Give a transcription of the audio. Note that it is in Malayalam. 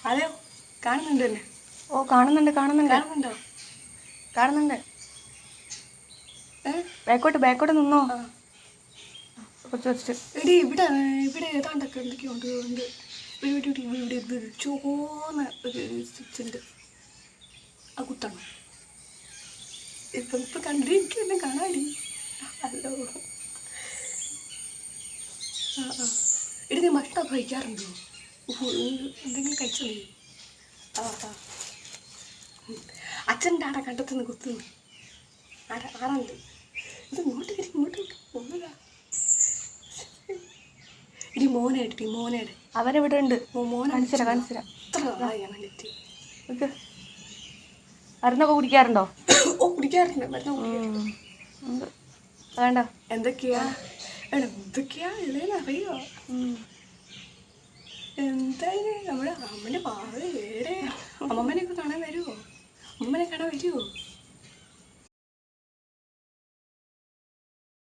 അതെയോ കാണുന്നുണ്ട് തന്നെ. ഓ കാണുന്നുണ്ട് കാണുന്നുണ്ട് കാണുന്നുണ്ടോ? കാണുന്നുണ്ട്. ബാക്കോട്ട് നിന്നോ കുറച്ച് വെച്ചിട്ട്. എടി ഇവിടെ ഇവിടെ ഏതാണ്ടൊക്കെ എന്തൊക്കെയുണ്ട് ഉണ്ട്. ഇവിടെ ഇവിടെ ഇവിടെ ഇത് ചോന്ന ഒരു സ്റ്റിച്ച് ഉണ്ട്. ആ കുത്തണം. ഇപ്പൊ കണ്ടിട്ട് എനിക്ക് എന്നെ കാണാടി. ഹലോ. എടി നീ മട്ടൊക്കെ കഴിക്കാറുണ്ടോ? എന്തെങ്കിലും കഴിച്ചോ നീ? അച്ഛൻ്റെ ആടെ കണ്ടെത്തുന്ന കുത്തുന്നു. ആരാണ്ട് ഇത് ഇങ്ങോട്ട് ഒന്നുമില്ല. ഇടി മോനേടെ അവരെവിടെ ഉണ്ട്? കാണിച്ചിരാ മരുന്നൊക്കെ കുടിക്കാറുണ്ടോ? ഓ കുടിക്കാറുണ്ട്. മരുന്ന് വേണ്ട. എന്തൊക്കെയാ ഉള്ളതെന്നറിയോ? എന്തായാലും നമ്മുടെ അമ്മൻ്റെ പാവ വേറെ അമ്മമ്മനെയൊക്കെ കാണാൻ വരുമോ? അമ്മമ്മനെ കാണാൻ വരുമോ?